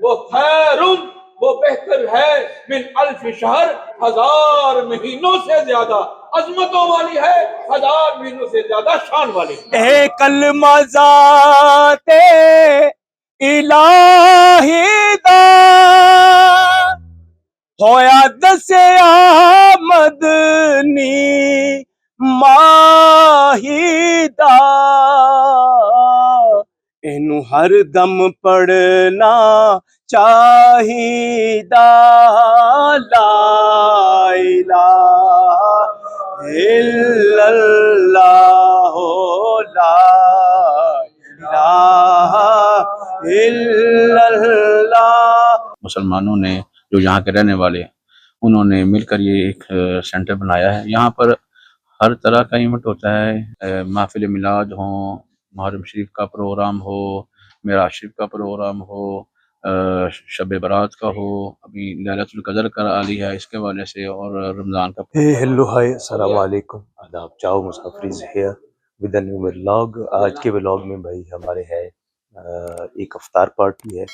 وہ خیرم، وہ بہتر ہے من الف شہر، 1000 مہینوں سے زیادہ عظمتوں والی ہے، 1000 مہینوں سے زیادہ شان والی ہے۔ اے کلمہ ذات الہی دا ہویا دس آمدنی ماہی دا، اینو ہر دم پڑھنا چاہیدا، لا الہ الا اللہ، لا الہ الا اللہ۔ مسلمانوں نے جو یہاں کے رہنے والے انہوں نے مل کر یہ ایک سینٹر بنایا ہے۔ یہاں پر ہر طرح کا ایونٹ ہوتا ہے، محفل میلاد ہوں، محرم شریف کا پروگرام ہو، معراج شریف کا پروگرام ہو، شب برات کا ہو، ابھی لیلۃ القدر کا عالی ہے اس کے حوالے سے، اور رمضان کا۔ ہیلو ہائی، السلام علیکم، آداب، چاؤ مسافریز here with a new vlog. آج کے ولاگ میں بھائی ہمارے ہے ایک افطار پارٹی ہے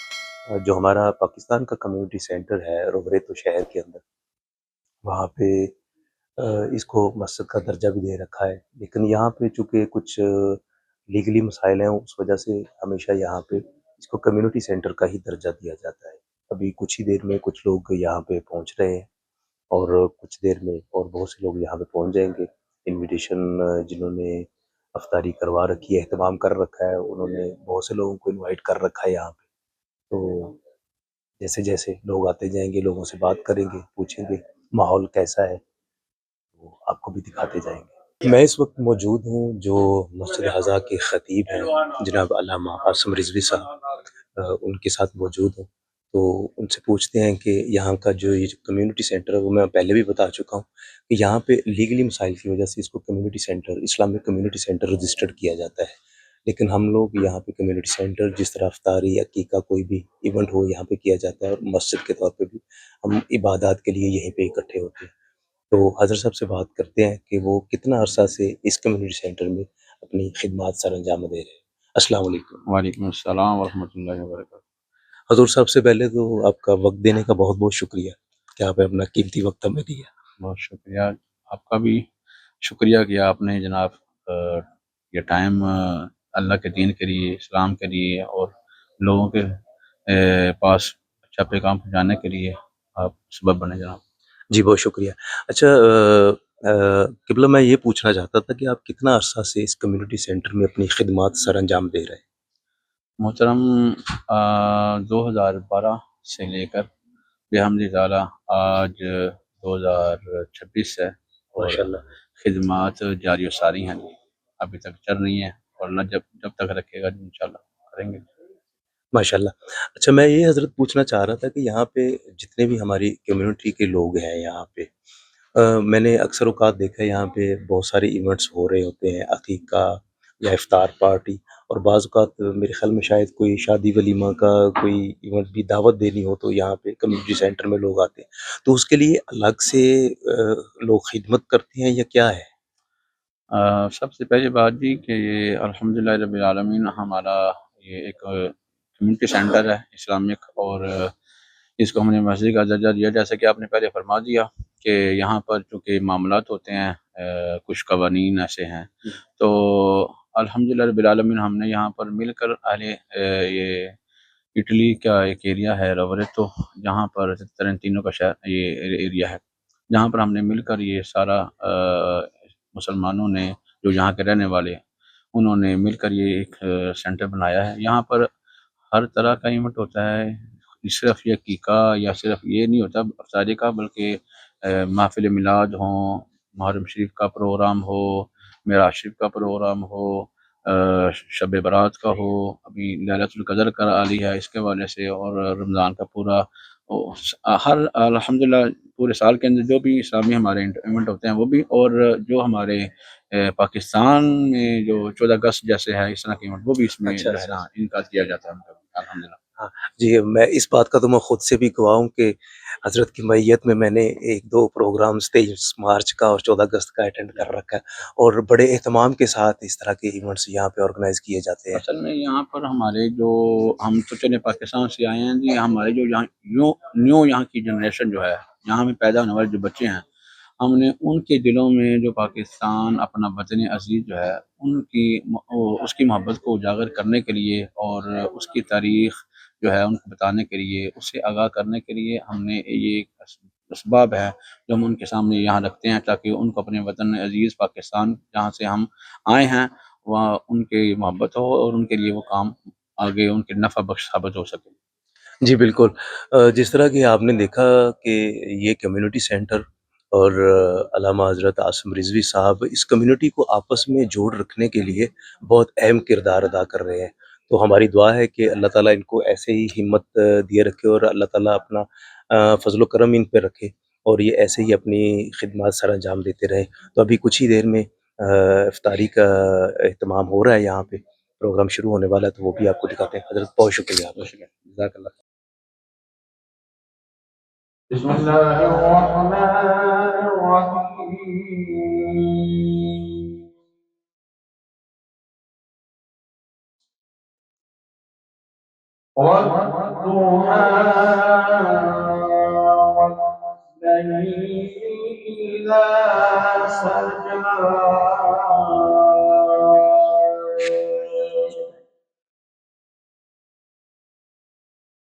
جو ہمارا پاکستان کا کمیونٹی سینٹر ہے روبریتو شہر کے اندر، وہاں پہ اس کو مسجد کا درجہ بھی دے رکھا ہے، لیکن یہاں پہ چونکہ کچھ لیگلی مسائل ہیں اس وجہ سے ہمیشہ یہاں پہ اس کو کمیونٹی سینٹر کا ہی درجہ دیا جاتا ہے۔ ابھی کچھ ہی دیر میں کچھ لوگ یہاں پہ پہنچ رہے ہیں اور کچھ دیر میں اور بہت سے لوگ یہاں پہ پہنچ جائیں گے۔ انویٹیشن جنہوں نے افطاری کروا رکھی ہے، اہتمام کر رکھا ہے، انہوں نے بہت سے لوگوں کو انوائٹ کر رکھا ہے یہاں پہ، تو جیسے جیسے لوگ آتے جائیں گے لوگوں سے بات کریں گے، پوچھیں گے ماحول کیسا ہے، تو آپ کو بھی دکھاتے جائیں گے۔ میں اس وقت موجود ہوں جو مسجد حضا کے خطیب ہیں جناب علامہ عاصم رضوی صاحب، ان کے ساتھ موجود ہوں، تو ان سے پوچھتے ہیں کہ یہاں کا جو یہ کمیونٹی سینٹر ہے، وہ میں پہلے بھی بتا چکا ہوں کہ یہاں پہ لیگلی مسائل کی وجہ سے اس کو community centre, Islamic community centre registered کیا جاتا ہے، لیکن ہم لوگ یہاں پہ کمیونٹی سینٹر جس طرح افطاری عقیقہ کوئی بھی ایونٹ ہو یہاں پہ کیا جاتا ہے، اور مسجد کے طور پہ بھی ہم عبادات کے لیے یہیں پہ اکٹھے ہوتے ہیں۔ تو حضرت صاحب سے بات کرتے ہیں کہ وہ کتنا عرصہ سے اس کمیونٹی سینٹر میں اپنی خدمات سر انجام دے رہے ہیں۔ السلام علیکم۔ وعلیکم السلام ورحمۃ اللہ وبرکاتہ۔ حضور صاحب سے پہلے تو آپ کا وقت دینے کا بہت بہت شکریہ کہ آپ نے اپنا قیمتی وقت ہمیں دیا۔ بہت شکریہ، آپ کا بھی شکریہ کیا آپ نے جناب، یہ ٹائم اللہ کے دین کے لیے، اسلام کے لیے، اور لوگوں کے پاس اچھا پیغام پہنچانے کے لیے آپ سبب بنے جناب۔ جی بہت شکریہ۔ اچھا قبلہ، میں یہ پوچھنا چاہتا تھا کہ آپ کتنا عرصہ سے اس کمیونٹی سینٹر میں اپنی خدمات سر انجام دے رہے ہیں؟ محترم 2012 سے لے کر بحمد تعالیٰ آج 2026 ہے، اور ماشاءاللہ۔ خدمات جاری و ساری ہیں، ابھی تک چل رہی ہیں، اور اللہ جب تک رکھے گا انشاءاللہ کریں گے۔ ماشاءاللہ۔ اچھا میں یہ حضرت پوچھنا چاہ رہا تھا کہ یہاں پہ جتنے بھی ہماری کمیونٹی کے لوگ ہیں یہاں پہ، میں نے اکثر اوقات دیکھا ہے یہاں پہ بہت سارے ایونٹس ہو رہے ہوتے ہیں، عقیقہ یا افطار پارٹی، اور بعض اوقات میرے خیال میں شاید کوئی شادی ولیمہ کا کوئی ایونٹ بھی دعوت دینی ہو تو یہاں پہ کمیونٹی سینٹر میں لوگ آتے ہیں، تو اس کے لیے الگ سے لوگ خدمت کرتے ہیں یا کیا ہے؟ سب سے پہلی بات جی کہ یہ الحمدللہ رب العالمین ہمارا یہ ایک کمیونٹی سینٹر ہے اسلامک، اور اس کو ہم نے مسجد کا درجہ دیا، جیسا کہ آپ نے پہلے فرما دیا کہ یہاں پر چونکہ معاملات ہوتے ہیں، کچھ قوانین ایسے ہیں، تو الحمدللہ رب العالمین ہم نے یہاں پر مل کر یہ اٹلی کا ایک ایریا ہے روریتو، جہاں پر ترنتینو کا شہر یہ ایریا ہے، جہاں پر ہم نے مل کر یہ سارا مسلمانوں نے جو یہاں کے رہنے والے انہوں نے مل کر یہ ایک سینٹر بنایا ہے۔ یہاں پر ہر طرح کا ایونٹ ہوتا ہے، صرف یہ عقیقہ یا صرف یہ نہیں ہوتا افطاری کا، بلکہ محفل میلاد ہوں، محرم شریف کا پروگرام ہو، معراج شریف کا پروگرام ہو، شب برات کا ہو، ابھی لیلۃ القدر کا عالی ہے اس کے حوالے سے، اور رمضان کا پورا ہر الحمدللہ پورے سال کے اندر جو بھی اسلامی ہمارے ایونٹ ہوتے ہیں وہ بھی، اور جو ہمارے پاکستان میں جو 14 اگست جیسے ہے اس طرح کے ایونٹ وہ بھی اس میں جو ہے نا انعقاد کیا جاتا ہے الحمدللہ۔ ہاں جی، میں اس بات کا تو میں خود سے بھی گواہ ہوں کہ حضرت کی معیت میں نے 1-2 پروگرامز 23 مارچ کا اور 14 اگست کا اٹینڈ کر رکھا ہے، اور بڑے اہتمام کے ساتھ اس طرح کے ایونٹس یہاں پہ آرگنائز کیے جاتے ہیں۔ اصل میں یہاں پر ہمارے جو ہم تو چلے پاکستان سے آئے ہیں جی، ہمارے جو یہاں نیو یہاں کی جنریشن جو ہے، یہاں میں پیدا ہونے والے جو بچے ہیں، ہم نے ان کے دلوں میں جو پاکستان اپنا وطن عزیز جو ہے اس کی محبت کو اجاگر کرنے کے لیے اور اس کی تاریخ جو ہے ان کو بتانے کے لیے، اس سے آگاہ کرنے کے لیے ہم نے یہ ایک اسباب ہے جو ہم ان کے سامنے یہاں رکھتے ہیں، تاکہ ان کو اپنے وطن عزیز پاکستان جہاں سے ہم آئے ہیں وہاں ان کی محبت ہو اور ان کے لیے وہ کام آگے ان کے نفع بخش ثابت ہو سکے۔ جی بالکل، جس طرح کہ آپ نے دیکھا کہ یہ کمیونٹی سینٹر اور علامہ حضرت عاصم رضوی صاحب اس کمیونٹی کو آپس میں جوڑ رکھنے کے لیے بہت اہم کردار ادا کر رہے ہیں، تو ہماری دعا ہے کہ اللہ تعالیٰ ان کو ایسے ہی ہمت دیے رکھے، اور اللہ تعالیٰ اپنا فضل و کرم ان پہ رکھے، اور یہ ایسے ہی اپنی خدمات سر انجام دیتے رہیں۔ تو ابھی کچھ ہی دیر میں افطاری کا اہتمام ہو رہا ہے، یہاں پہ پروگرام شروع ہونے والا ہے، تو وہ بھی آپ کو دکھاتے ہیں۔ حضرت بہت شکریہ آپ کا۔ جزاک اللہ۔ بسم اللہ الرحمن الرحیم والضحى والليل إذا سجى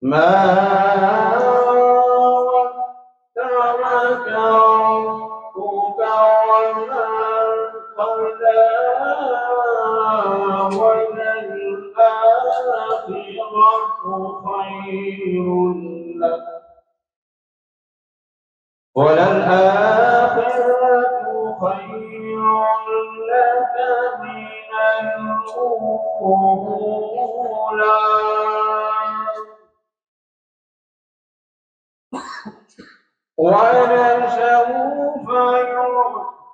ما ودعك ربك وما قلى وللآخرة خير لك من الأولى ولسوف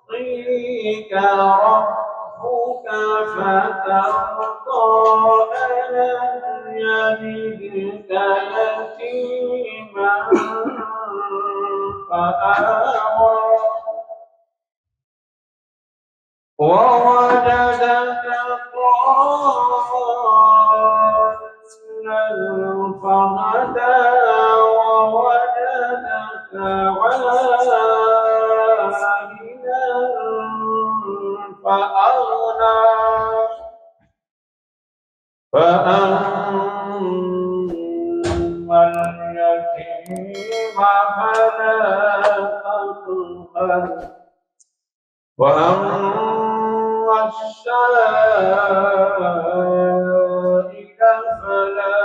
يعطيك ربك فترضى ألم يجدك يتيما فآوى ووجدك ضالا فهدى ووجدك عائلا فأغنى فأما اليتيم فلا تقهر وأما السائل فلا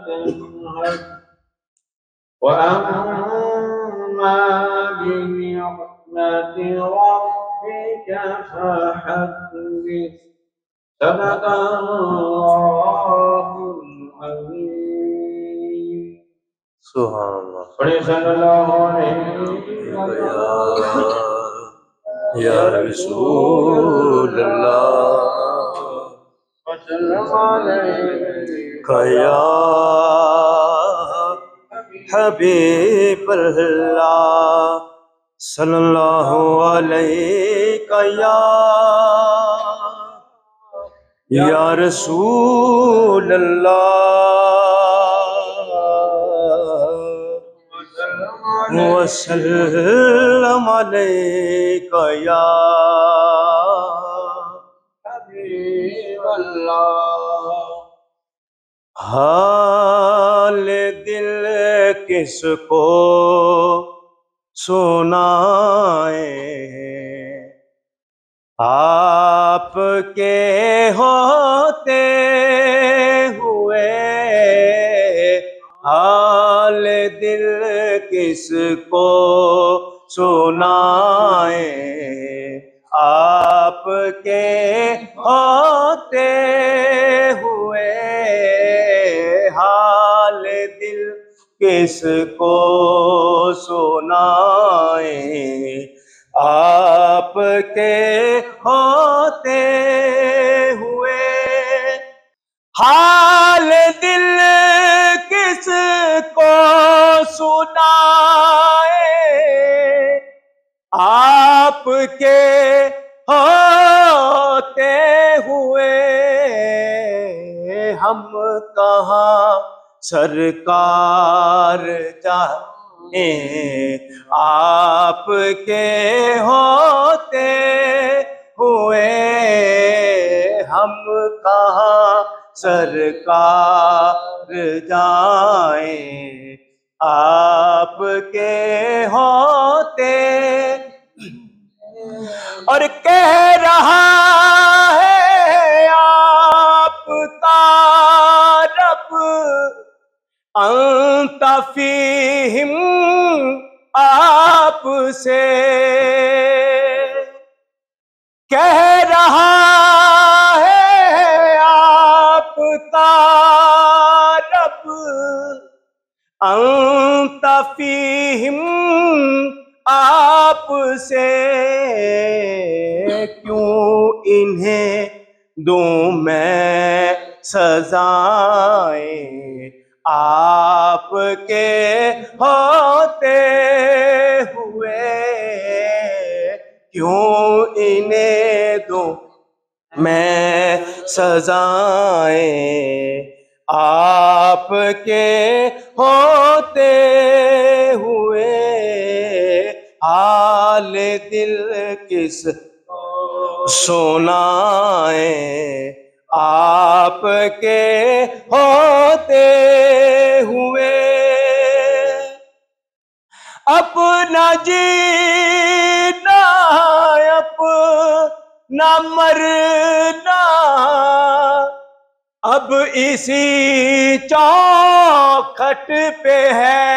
تنهر وأما بنعمة ربك فحدث صدق اللہ العظیم۔ سبحان اللہ۔ پڑھیں صلی اللہ علیہ وسلم۔ یا رسول اللہ وسلم علیہ یا حبیب اللہ صلی اللہ علیہ یا رسول اللہ وسلم علیک یا حبیب اللہ۔ حال دل کس کو سنائیں، آپ کے ہوتے ہوئے حال دل کس کو سنائیں، آپ کے ہوتے ہوئے حال دل کس کو سنائیں، آپ کے ہوتے ہوئے حال دل کو سنائے آپ کے ہوتے ہوئے ہم کہاں سرکار جائیں، آپ کے ہوتے ہوئے ہم کہاں سرکار جائیں، آپ کے ہوتے اور کہہ رہا ہے آپ کا رب انت فیہم، آپ سے کہہ رہا ہے آپ کا رب انت فیہم، آپ سے کیوں انہیں دوں میں سزائیں، آپ کے ہوتے ہوئے کیوں انہیں دوں میں سزائیں، آپ کے ہوتے ہوئے حال دل کس سنائیں، آپ کے ہوتے ہوئے اپنا جینا اپنا مرنا اب اسی چوکھٹ پہ ہے،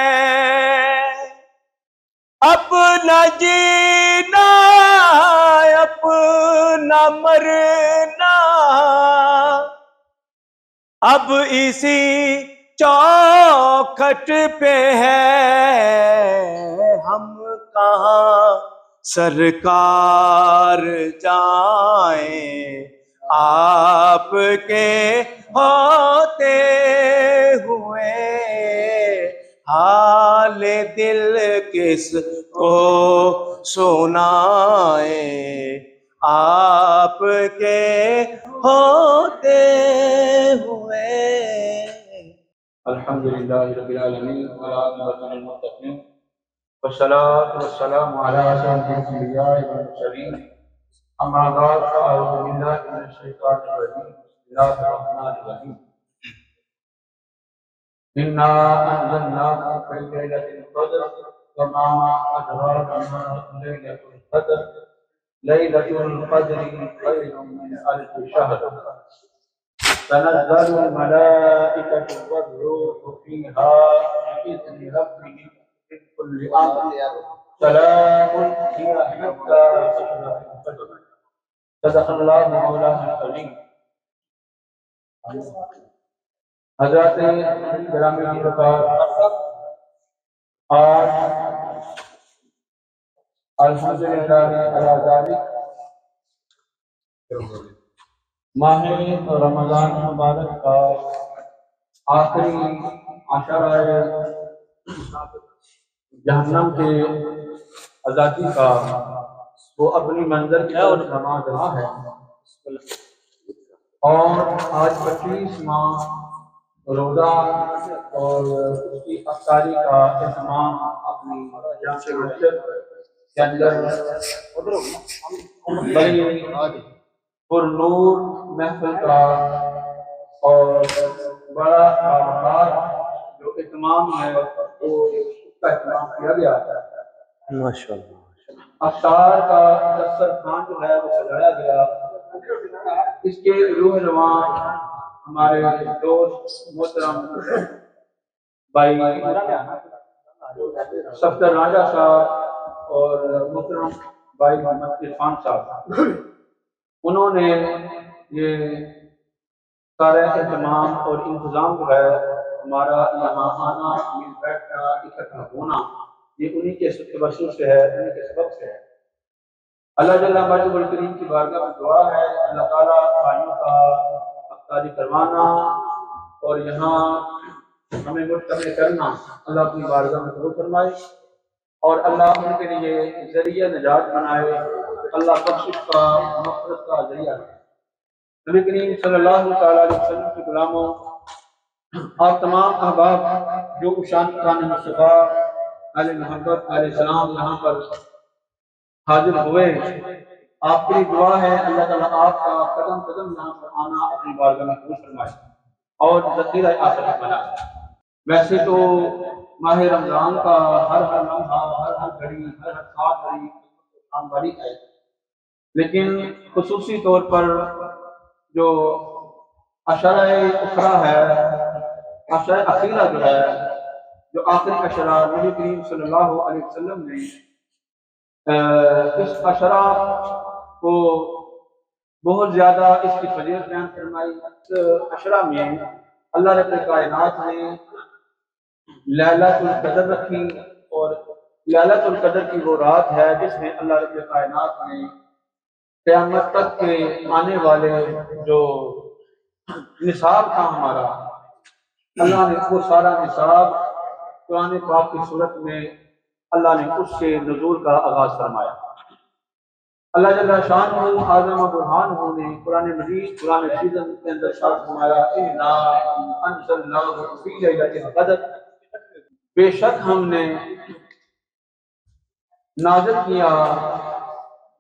اپنا جینا اپنا مرنا اب اسی چوکھٹ پہ ہے، ہم کہاں سرکار جائیں، آپ کے ہوتے ہوئے حال دل کس کو سنائیں، آپ کے ہوتے ہوئے۔ الحمدللہ رب العالمین والعاقبۃ للمتقین والصلاۃ والسلام علی اشرف الانبیاء والمرسلین، اما بعد فاعوذ باللہ من الشیطان الرجیم، بسم اللہ الرحمن الرحیم، انا انزلناہ فی لیلۃ القدر وما ادراک ما لیلۃ القدر لیلۃ القدر خیر من الف شہر، تنزل الملائکۃ والروح فیہا بإذن ربہم من کل امر سلام ہی حتی مطلع الفجر۔ صدق اللہ مولانا العظیم۔ حضرات گرامی وقار، آج الحمدللہ علی ذالک ماہ رمضان مبارک کا آخری عشرہ جہنم کے آزادی کا وہ اپنی منظر کی طرف سماج رہا ہے، اور آج 25 ماہ روزہ اور اس کی افطاری کا اہتمام اپنی جامع مسجد کے اندر بڑی پر نور محفل کا اور بڑا باوقار جو اہتمام ہے وہ اس کا اہتمام کیا گیا ہے۔ ماشاءاللہ افطار کا دسترخوان جو ہے وہ سجایا گیا، اس کے روح رواں ہمارے دوست محترم بھائی صفدر راجہ صاحب اور محترم بھائی محمد عرفان صاحب، انہوں نے یہ سارا اہتمام اور انتظام جو ہے ہمارا یہاں آنا، مل بیٹھنا، اکٹھا ہونا، یہ انہی کے توسط سے ہے، انہی کے سبب سے ہے۔ اللہ جل مجد الکریم کی بارگاہ میں دعا ہے اللہ تعالیٰ بھائیوں کا افطاری کروانا اور یہاں ہمیں مجتمع کرنا اللہ اپنی بارگاہ میں قبول فرمائے اور اللہ ان کے لیے ذریعہ نجات بنائے، اللہ بخشش کا مغفرت کا ذریعہ ہے۔ نبی کریم صلی اللہ تعالیٰ علیہ وسلم کے غلاموں، آپ تمام احباب جو شان مصطفیٰ علیہ محبت علیہ السلام یہاں پر حاضر ہوئے، آپ کی دعا ہے اللہ تعالیٰ آپ کا قدم قدم یہاں پر آنا اپنی بارگاہ میں قبول فرمائے اور ذخیرہ آخرت بنائے۔ ویسے تو ماہ رمضان کا ہر لمحہ، ہر گھڑی، ہر ساتھ گھڑی شان والی ہے، لیکن خصوصی طور پر جو عشرہ اخرى ہے، عشرہ اخیرہ جو ہے، جو آخری عشرہ نبی کریم صلی اللہ علیہ وسلم نے اس عشرہ کو بہت زیادہ اس کی فضیلت بیان فرمائی۔ اس عشرہ میں اللہ رب کائنات نے لیلۃ القدر رکھی، اور لیلۃ القدر کی وہ رات ہے جس میں اللہ رب کائنات نے قیامت تک کے آنے والے جو نصاب تھا ہمارا، اللہ نے وہ سارا نصاب قرآن پاک کی صورت میں اللہ نے اس کے نزول کا آغاز فرمایا۔ اللہ جل شانہ اعظم برہان نے قرآن مجید قرآن شریف کے اندر ارشاد فرمایا، انا انزلناہ فی لیلۃ القدر، بے شک ہم نے نازل کیا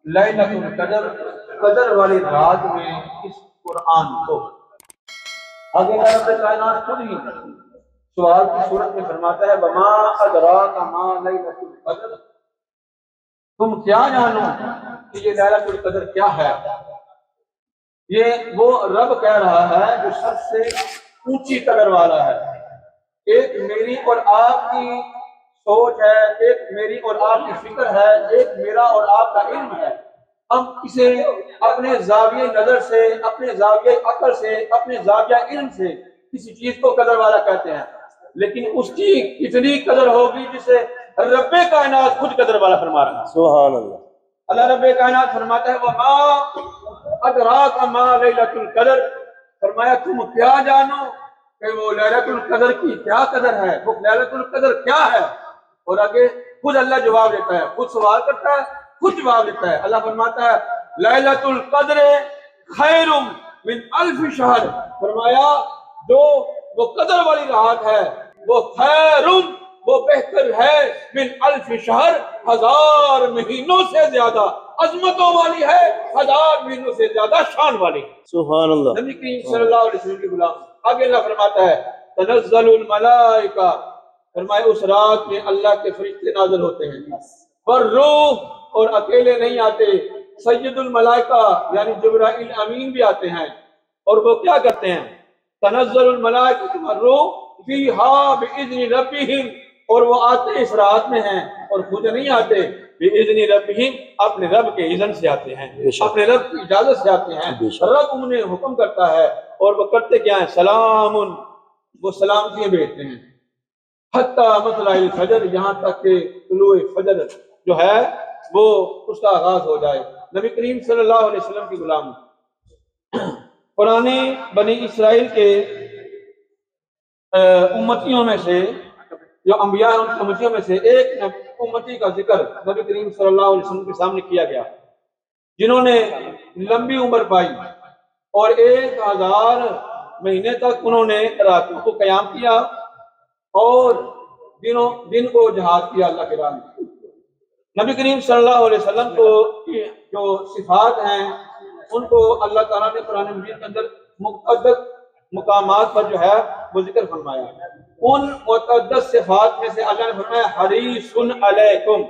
لیلۃ القدر، قدر والی رات میں اس قرآن کو۔ آگے رب کائنات خود ہی سوال کی صورت میں فرماتا ہے، وما ادراک ما لیلۃ القدر، تم کیا جانو کہ یہ لیلۃ القدر کیا ہے۔ یہ وہ رب کہہ رہا ہے جو سب سے اونچی قدر والا ہے۔ ایک میری اور آپ کی سوچ ہے، ایک میری اور آپ کی فکر ہے، ایک میرا اور آپ کا علم ہے، ہم اسے اپنے زاویہ نظر سے، اپنے زاویہ عقل سے، اپنے زاویہ علم سے کسی چیز کو قدر والا کہتے ہیں، لیکن اس کی کتنی قدر ہوگی جسے رب کائنات خود قدر والا فرما رہا ہے۔ سبحان اللہ۔ اللہ رب کائنات فرماتا ہے، وما ادراک ما لیلۃ القدر، فرمایا تم کیا جانو کہ وہ لیلۃ القدر کی کیا قدر ہے، وہ لیلۃ القدر کیا ہے۔ اور آگے خود اللہ جواب دیتا ہے، خود سوال کرتا ہے، خود جواب دیتا ہے۔ اللہ فرماتا ہے، لیلۃ القدر خیر من الف شہر، فرمایا جو وہ قدر والی رات ہے وہ خیر، وہ بہتر ہے من الف شہر، 1000 مہینوں سے زیادہ عظمتوں والی ہے، 1000 مہینوں سے زیادہ شان والی ہے۔ سبحان اللہ۔ نبی کریم صلی اللہ علیہ وسلم کے غلام، آگے اللہ فرماتا ہے، تنزل الملائکہ، فرمائے اس رات میں اللہ کے فرشتے نازل ہوتے ہیں، والروح، اور اکیلے نہیں آتے، سید الملائکہ یعنی جبرائیل امین بھی آتے ہیں، اور وہ کیا کرتے ہیں، تنزل الملائکہ والروح فیہا باذن ربہم، اور وہ آتے اس رات میں ہیں اور خود نہیں آتے، باذن ربہم، اپنے رب کے اذن سے آتے ہیں، اپنے رب کی اجازت سے آتے ہیں، رب انہیں حکم کرتا ہے، اور وہ کرتے کیا ہیں، سلام، وہ سلامتیاں بھیجتے ہیں، حتیٰ مطلع الفجر، یہاں تک کہ طلوع فجر جو ہے وہ اس کا آغاز ہو جائے۔ نبی کریم صلی اللہ علیہ وسلم کی غلام، پرانے بنی اسرائیل کے امتیوں میں سے، جو انبیاء ان کی امتیوں میں سے ایک امتی کا ذکر نبی کریم صلی اللہ علیہ وسلم کے سامنے کیا گیا، جنہوں نے لمبی عمر پائی اور 1000 مہینے تک انہوں نے راتوں کو قیام کیا اور دن کو جہاد کیا اللہ کے راہ میں۔ نبی کریم صلی اللہ علیہ وسلم کو جو صفات ہیں ان کو اللہ تعالیٰ نے قرآن مجید کے اندر متعدد مقامات پر جو ہے وہ ذکر فرمایا۔ ان متعدد صفات میں سے اللہ نے فرمایا، حریص علیکم،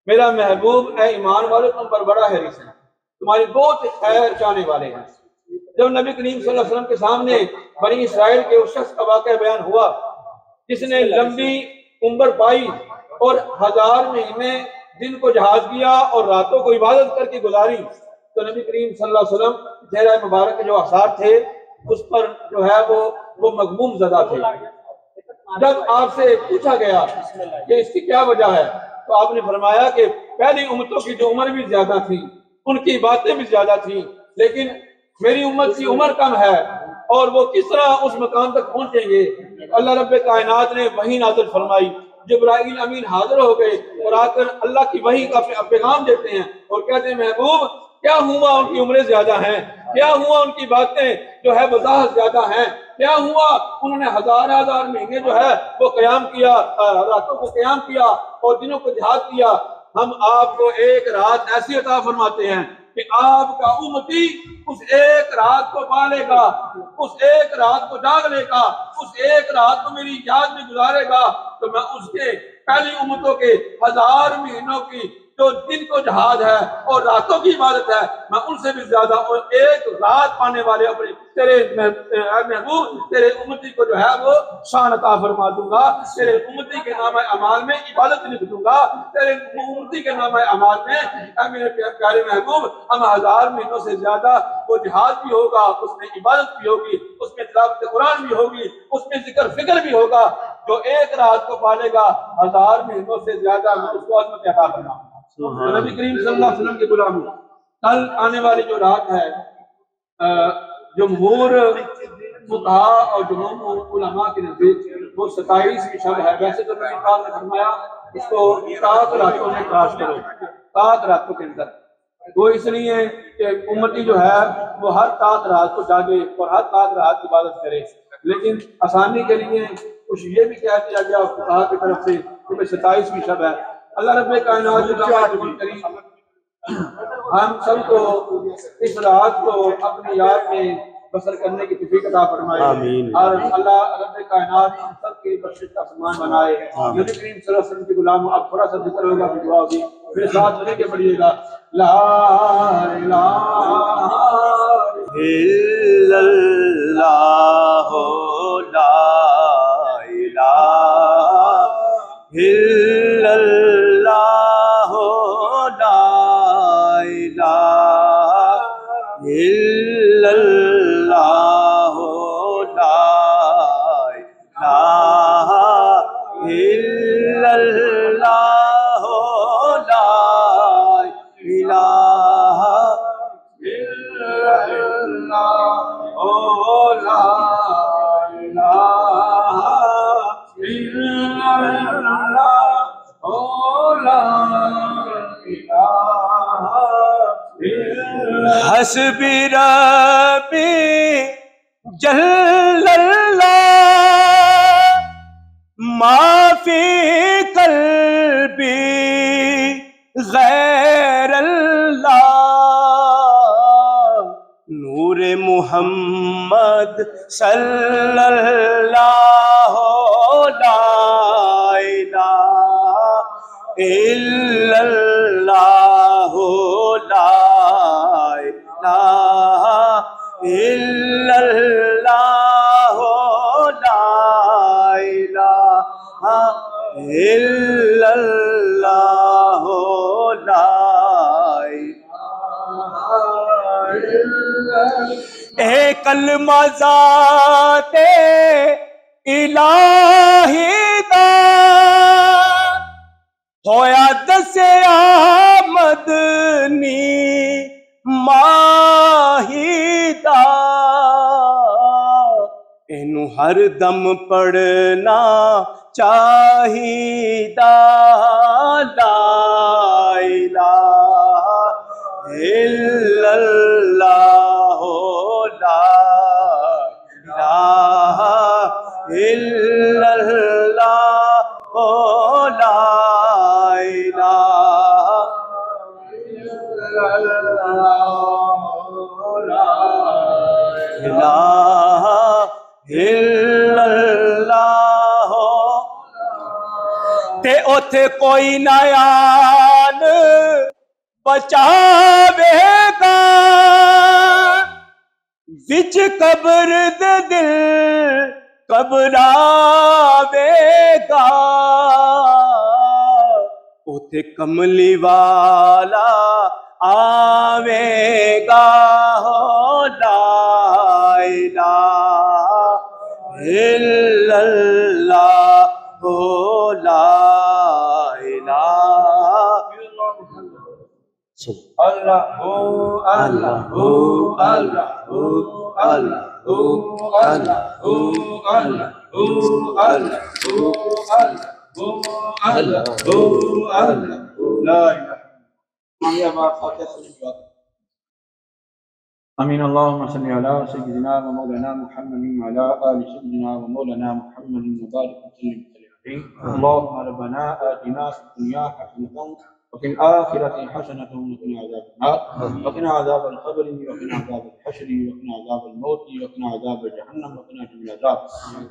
میرا محبوب اے ایمان والے تم پر بڑا حریص ہے، تمہاری بہت خیر چاہنے والے ہیں۔ جب نبی کریم صلی اللہ علیہ وسلم کے سامنے بنی اسرائیل کے اس شخص کا واقعہ بیان ہوا جس نے لمبی عمر پائی اور 1000 مہینے دن کو جہاد کیا اور راتوں کو عبادت کر کے گزاری، تو نبی کریم صلی اللہ علیہ وسلم چہرہ مبارک کے جو آثار تھے اس پر جو ہے وہ مغموم زدہ تھے۔ جب آپ سے پوچھا گیا کہ اس کی کیا وجہ ہے تو آپ نے فرمایا کہ پہلی امتوں کی جو عمر بھی زیادہ تھی، ان کی باتیں بھی زیادہ تھیں، لیکن میری امت کی عمر کم ہے اور وہ کس طرح اس مقام تک پہنچیں گے۔ اللہ رب کائنات نے وحی نازل فرمائی، جبرائیل امین حاضر ہو گئے اور آ کر اللہ کی وحی کا پیغام دیتے ہیں اور کہتے ہیں محبوب کیا ہوا ان کی عمریں زیادہ ہیں، کیا ہوا ان کی باتیں جو ہے وضاحت زیادہ ہیں، کیا ہوا انہوں نے ہزار مہینے جو ہے وہ قیام کیا، راتوں کو قیام کیا اور دنوں کو جہاد کیا۔ ہم آپ کو ایک رات ایسی عطا فرماتے ہیں کہ آپ کا امتی اس ایک رات کو پالے گا، اس ایک رات کو جاگ لے گا، اس ایک رات کو میری یاد میں گزارے گا، تو میں اس کے پہلی امتوں کے ہزار مہینوں کی جو دن کو جہاد ہے اور راتوں کی عبادت ہے، میں ان سے بھی زیادہ اور ایک رات پانے والے اپنے تیرے محبوب تیرے امتی کو جو ہے وہ شان عطا فرما دوں گا، تیرے امتی کے نام اعمال میں عبادت لکھ دوں گا، تیرے امتی کے نام اعمال میں اے میرے پیارے محبوب ہم ہزار مہینوں سے زیادہ وہ جہاد بھی ہوگا، اس میں عبادت بھی ہوگی، اس میں تلاوت قرآن بھی ہوگی، اس میں ذکر فکر بھی ہوگا۔ جو ایک رات کو پالے گا ہزار مہینوں سے زیادہ میں اس کو عظمت عطا فرماؤں گا۔ تو نبی کریم صلی اللہ علیہ وسلم کے غلام کل آنے والی جو رات ہے، جمہور فقہا اور جمہور علماء کے نزدیک وہ 27ویں شب ہے۔ ویسے تو میں نے فرمایا اس کو 7 راتوں میں تلاش کرو، 7 راتوں کے اندر، وہ اس لیے کہ امتی جو ہے وہ ہر 7 رات کو جاگے اور ہر 7 رات کی عبادت کرے، لیکن آسانی کے لیے کچھ یہ بھی کہہ دیا گیا فقہا کی طرف سے کہ 27ویں شب ہے۔ اللہ رب کائنات کریم ہم سب کو اس رات کو اپنی یاد میں بسر کرنے کی توفیق عطا فرمائے، اور اللہ رب کائنات ہم سب کی بخشش کا سامان بنائے۔ نبی کریم صلی اللہ علیہ وسلم کے غلام اب تھوڑا سا ذکر ہوگا، پھر دعا ہوگی، پھر ساتھ مل کے پڑھیے گا لا الہ الا اللہ لا الہ الا اللہ لا الہ الا اللہ لا الہ الا اللہ لا الہ حسبی ربی جل اللہ ما فی قلبی غیر اللہ نور محمد صلی اللہ لا الہ الا اللہ لا الہ الا اللہ لا الہ الا اللہ لا اے کلمہ ذات الہی دا ہویا دس آمد نی ماہی دا اینو ہر دم پڑھنا چاہیدا لا الہ الا اللہ لا الہ الا اللہ لا الہ الا اللہ تے اوتھے کوئی نہ آن بچاوے گا وچ قبر دے دل گھبراوے گا اوتھے کملی والا آوے گا لا الہ الا اللہ لا الہ اللہ اللہ اللہ اللہ امين اللهم صل على سيدنا ومولانا محمد وعلى ال سيدنا ومولانا محمد وبارك وسلم عليه. اللهم ربنا آتنا في الدنيا حسنة وفي الآخرة حسنة وقنا عذاب النار وقنا عذاب القبر وقنا عذاب الحشر وقنا عذاب الموت وقنا عذاب جهنم وقنا جميع العذاب.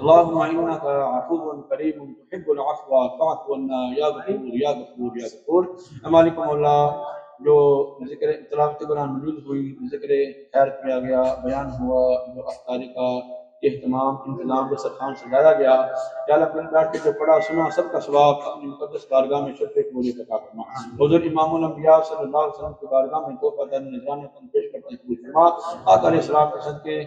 اللهم إنك عفو كريم تحب العفو فاعف عنا يا غفور يا غفور يا غفور. مالک مولا جو ذکر تلاوت قرآن مجید ہوئی، ذکر خیر کیا گیا، بیان ہوا، جو افطاری کا اہتمام انتظام دسترخوان سجایا گیا، یا اللہ اپنے بیٹھ کے جو پڑھا سنا سب کا ثواب اپنی مقدس بارگاہ میں شرف قبول عطا فرما. حضور امام الانبیاء صلی اللہ علیہ وسلم کی بارگاہ میں تحفہ در نذرانہ تن پیش کرتے ہیں قبول فرما. آقا علیہ السلام کے صدقے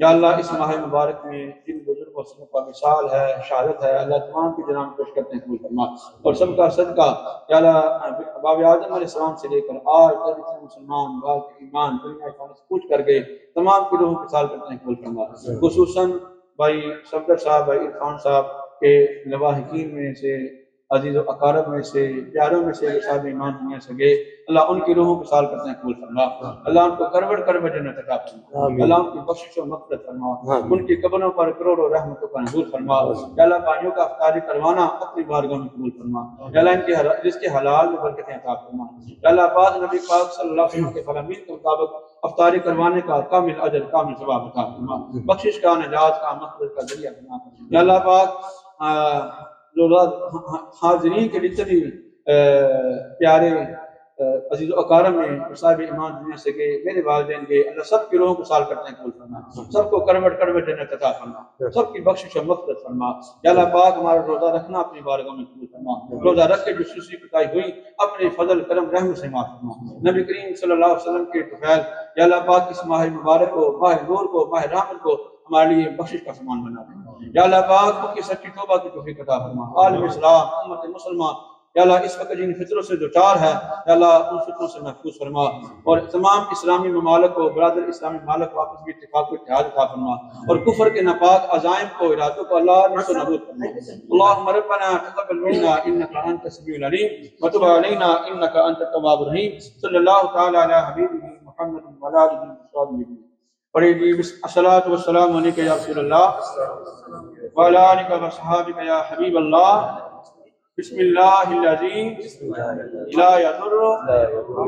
یا اللہ اس ماہ مبارک میں جن بزرگ حسنوں کا مثال ہے، شہادت ہے، اللہ تمام کی جناب پیش کرتے ہیں قبول فرما. اور سب کا صدقہ یا اللہ باب اعظم علیہ السلام سے لے کر آج تک اتنے مسلمان بات ایمان دنیا سے پوچھ کر گئے تمام کی روحوں کے سال کرتے ہیں قبول فرما. خصوصاً بھائی صفدر صاحب، بھائی عرفان صاحب کے لواحقین میں سے، عزیز و اقارب میں سے، پیاروں میں سے جو صاحب ایمان دنیا سے گئے، اللہ ان کی روحوں کے سال کرتے ہیں قبول فرما. اللہ ان کو کروڑ کروڑ جنت عطا فرما. اللہ ان کی بخشش و مغفرت فرما. ان کی قبروں پر کروڑوں رحمتوں کا نزول فرما. یا اللہ بھائیوں کا افطاری کروانا اپنی بارگاہ میں قبول فرما. یا اللہ ان کے رزق کے حلال میں برکتیں عطا فرما. یا اللہ پاک نبی پاک صلی اللہ علیہ وسلم کے فرامین کے مطابق افطاری کروانے کا کامل اجر کامل ثواب عطا فرما. بخشش کا، نجات کا، مغفرت کا ذریعہ بنا. یا اللہ پاک جو حاضرین کے جتنے پیارے عزیز و اکارم میں صاحب ایمان دنیا سے گئے، میرے والدین گئے، اللہ سب کے روحوں کو سال کرتے ہیں قبول فرما. سب کو کروڑ کروڑ جنت عطا فرما. سب کی بخشش و مغفرت فرما. یا اللہ پاک ہمارا روزہ رکھنا اپنی بارگاہ میں قبول فرما. روزہ رکھ کے جو سستی کتائی ہوئی اپنے فضل کرم رحم سے معاف فرما. نبی کریم صلی اللہ علیہ وسلم کے طفیل یا اللہ پاک اس ماہ مبارک کو، ماہ نور کو، ماہ رحمت کو ہمارے لیے بخشش کا سامان بنا دے. یا اللہ پاک ان کی سچی توبہ کی توفیق عطا فرما. عالم اسلام امت مسلمان یا اللہ اس وقت جن فطروں سے دوچار ہے یا اللہ ان فطروں سے محفوظ فرما. اور تمام اسلامی ممالک کو، برادر اسلامی ممالک کو آپس میں اتفاق و اتحاد عطا فرما. اور کفر کے ناپاک عزائم کو، ارادوں کو اللہ نصر نابود فرما. اللهم ربنا تقبل منا انك انت السميع العليم وتب علينا انك انت التواب الرحيم. صلی اللہ تعالی علی حبیبہ محمد وعلی آلہ وصحبہ اجمعین. پڑھیں جی الصلاۃ والسلام علیک یا رسول اللہ وعلی آلک وصحابک یا حبیب اللہ. بسم اللہ الذی لا یضر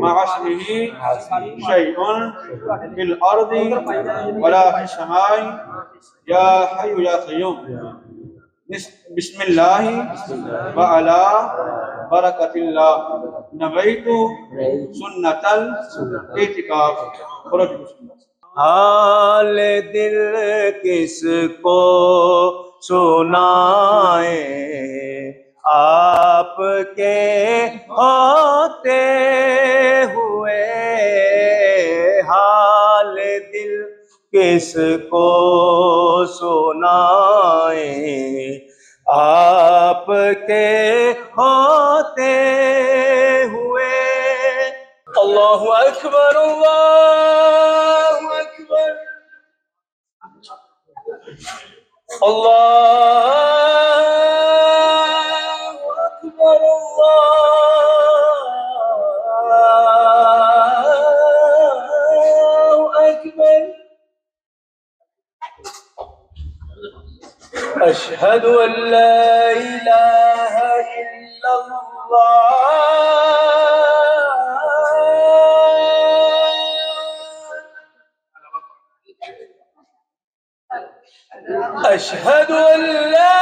مع اسمہ شیء فی الارض ولا فی السماء یا حی یا قیوم. بسم اللہ وعلی برکت اللہ نویت سنت الاعتکاف. حال دل کس کو سنائیں، آپ کے ہوتے ہوئے. حال دل کس کو سنائیں، آپ کے ہوتے ہوئے. اللہ اکبر اللہ اکبر اللہ اکبر اللہ اکبر. اشہد ان لا الہ الا اللہ اشہد ان لا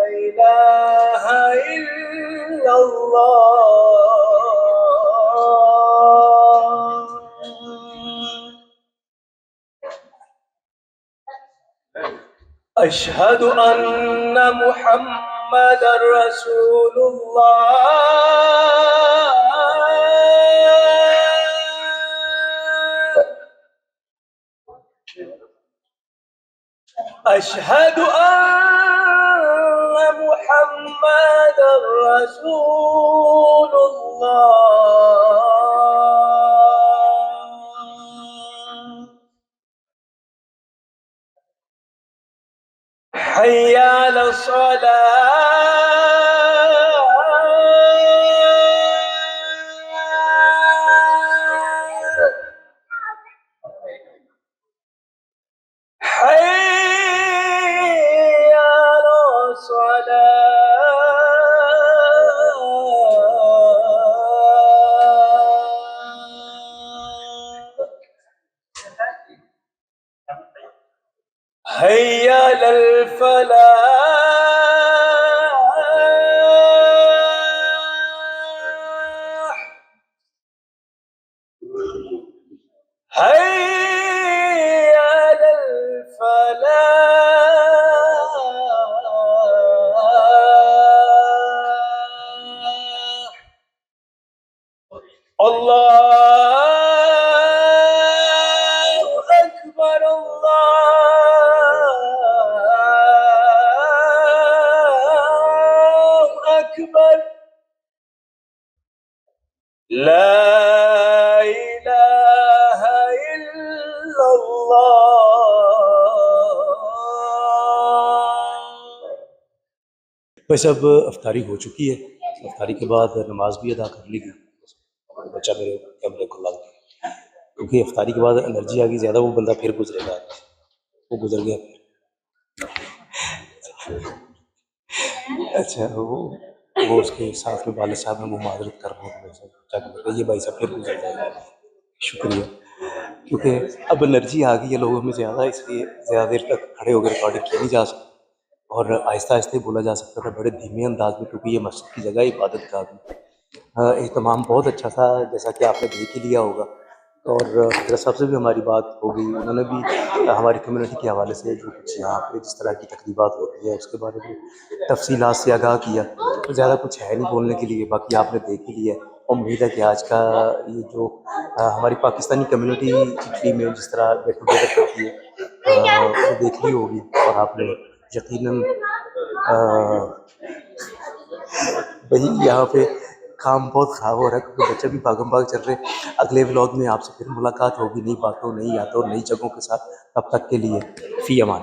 الہ الا اللہ اشہد ان محمد رسول اللہ اشہد ان محمد رسول اللہ حي على الصلاة حي على الصلاة حي على الفلاح حي على الفلاح الله أكبر الله أكبر لا إله إلا الله. بس اب افطاری ہو چکی ہے، افطاری کے بعد نماز بھی ادا کر لی گئی، بچہ میرے کیمرے کو لگ گیا کیونکہ افطاری کے بعد انرجی آ گئی زیادہ، وہ بندہ پھر گزرے گا، وہ گزر گیا پھر. اچھا وہ اس کے ساتھ میں والد صاحب میں وہ معذرت کر رہے ہیں، یہ بھائی صاحب پھر گزر جائے گا. شکریہ، کیونکہ اب انرجی آ گئی ہے لوگوں میں زیادہ، اس لیے زیادہ دیر تک کھڑے ہو کے ریکارڈنگ کی نہیں جا سکتی اور آہستہ آہستہ بولا جا سکتا تھا، بڑے دھیمے انداز میں، کیونکہ یہ مسجد کی جگہ عبادت کا بھی. اہتمام بہت اچھا تھا جیسا کہ آپ نے دیکھ ہی لیا ہوگا، اور حضرت صاحب سے بھی ہماری بات ہو گئی، انہوں نے بھی ہماری کمیونٹی کے حوالے سے جو کچھ یہاں پہ جس طرح کی تقریبات ہوتی ہیں اس کے بارے میں تفصیلات سے آگاہ کیا. تو زیادہ کچھ ہے نہیں بولنے کے لیے، باقی آپ نے دیکھ ہی لیا. امید ہے کہ آج کا یہ جو ہماری پاکستانی کمیونٹی اٹلی میں جس طرح گیٹ ٹوگیدر کرتی ہے وہ دیکھ لی ہوگی، اور آپ نے یقیناً وہی یہاں پہ کام بہت خراب ہو رہا ہے کیونکہ بچے بھی بھاگم بھاگ چل رہے ہیں. اگلے ولاگ میں آپ سے پھر ملاقات ہوگی نئی باتوں، نئی یادوں، نئی جگہوں کے ساتھ. تب تک کے لیے فی امان.